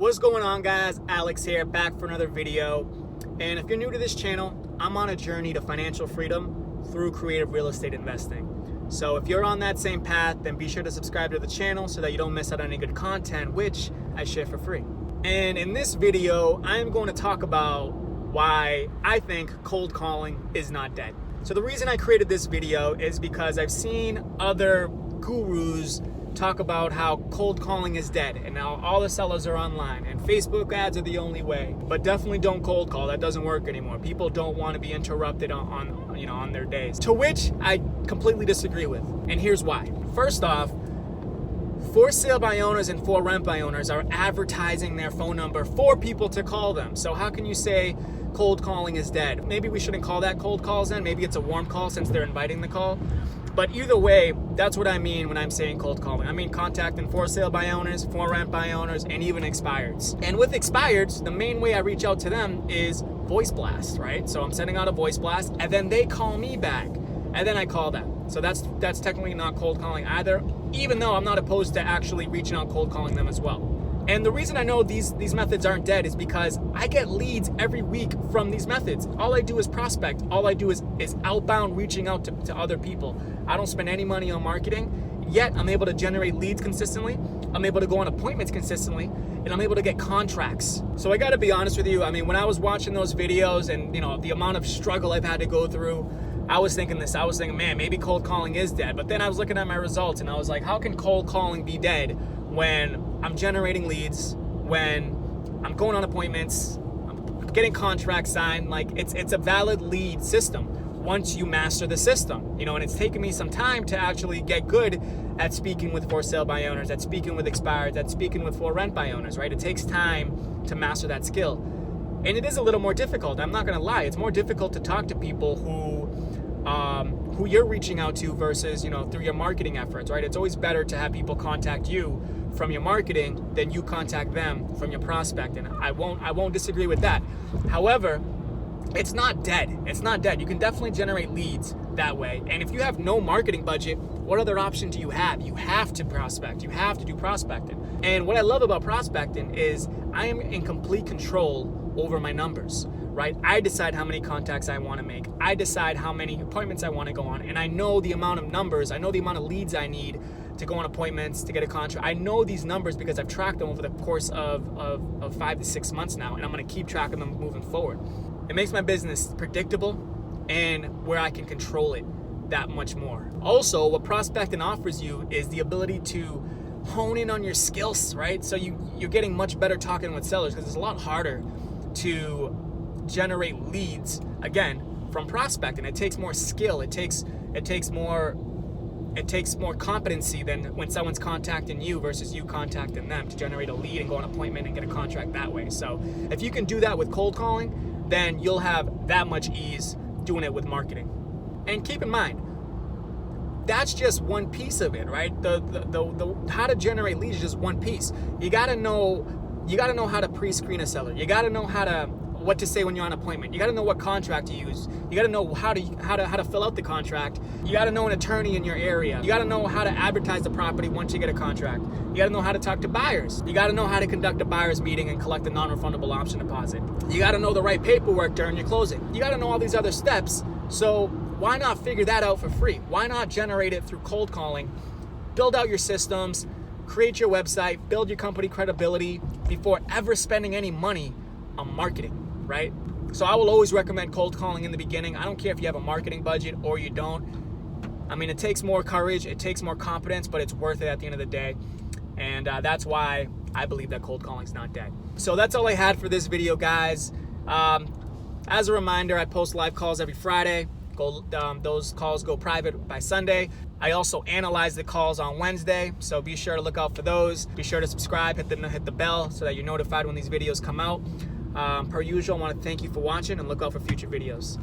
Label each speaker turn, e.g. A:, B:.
A: What's going on, guys? Alex here, back for another video. And if you're new to this channel, I'm on a journey to financial freedom through creative real estate investing. So if you're on that same path, then be sure to subscribe to the channel so that you don't miss out on any good content, which I share for free. And in this video, I'm going to talk about why I think cold calling is not dead. So the reason I created this video is because I've seen other gurus talk about how cold calling is dead and now all the sellers are online and Facebook ads are the only way. But definitely don't cold call. That doesn't work anymore. People don't want to be interrupted on their days. To which I completely disagree with. And here's why. First off, for sale by owners and for rent by owners are advertising their phone number for people to call them. So how can you say cold calling is dead? Maybe we shouldn't call that cold calls then. Maybe it's a warm call since they're inviting the call. But either way, that's what I mean when I'm saying cold calling. I mean contacting for sale by owners, for rent by owners, and even expireds. And with expireds, the main way I reach out to them is voice blast, right? So I'm sending out a voice blast, and then they call me back, and then I call them. So that's technically not cold calling either, even though I'm not opposed to actually reaching out cold calling them as well. And the reason I know these methods aren't dead is because I get leads every week from these methods. All I do is prospect. All I do is outbound reaching out to other people. I don't spend any money on marketing, yet I'm able to generate leads consistently. I'm able to go on appointments consistently, and I'm able to get contracts. So I gotta be honest with you. I mean, when I was watching those videos and the amount of struggle I've had to go through, I was thinking, man, maybe cold calling is dead. But then I was looking at my results and I was like, how can cold calling be dead when I'm generating leads, when I'm going on appointments, I'm getting contracts signed? Like it's a valid lead system once you master the system, and it's taken me some time to actually get good at speaking with for sale by owners, at speaking with expireds, at speaking with for rent by owners, right? It takes time to master that skill. And it is a little more difficult. I'm not gonna lie. It's more difficult to talk to people who you're reaching out to versus, through your marketing efforts, right? It's always better to have people contact you from your marketing than you contact them from your prospect. And I won't disagree with that. However, it's not dead. It's not dead. You can definitely generate leads that way. And if you have no marketing budget, what other option do you have? You have to prospect. You have to do prospecting. And what I love about prospecting is I am in complete control over my numbers, right? I decide how many contacts I want to make. I decide how many appointments I want to go on. And I know the amount of numbers. I know the amount of leads I need to go on appointments, to get a contract. I know these numbers because I've tracked them over the course of 5 to 6 months now. And I'm going to keep track of them moving forward. It makes my business predictable and where I can control it that much more. Also, what prospecting offers you is the ability to hone in on your skills, right? So you're getting much better talking with sellers because it's a lot harder to generate leads, again, from prospecting. It takes more skill. It takes more competency than when someone's contacting you versus you contacting them to generate a lead and go on an appointment and get a contract that way. So if you can do that with cold calling, then you'll have that much ease doing it with marketing. And keep in mind, that's just one piece of it, right? The how to generate leads is just one piece. You gotta know how to pre-screen a seller. You gotta know what to say when you're on appointment. You got to know what contract to use. You got to know how to fill out the contract. You got to know an attorney in your area. You got to know how to advertise the property once you get a contract. You got to know how to talk to buyers. You got to know how to conduct a buyer's meeting and collect a non-refundable option deposit. You got to know the right paperwork during your closing. You got to know all these other steps. So why not figure that out for free? Why not generate it through cold calling? Build out your systems, create your website, build your company credibility before ever spending any money on marketing. Right? So I will always recommend cold calling in the beginning. I don't care if you have a marketing budget or you don't. I mean, it takes more courage, it takes more competence, but it's worth it at the end of the day. And that's why I believe that cold calling is not dead. So that's all I had for this video, guys. As a reminder, I post live calls every Friday. Those calls go private by Sunday. I also analyze the calls on Wednesday, so be sure to look out for those. Be sure to subscribe, hit the bell so that you're notified when these videos come out. Per usual, I want to thank you for watching and look out for future videos.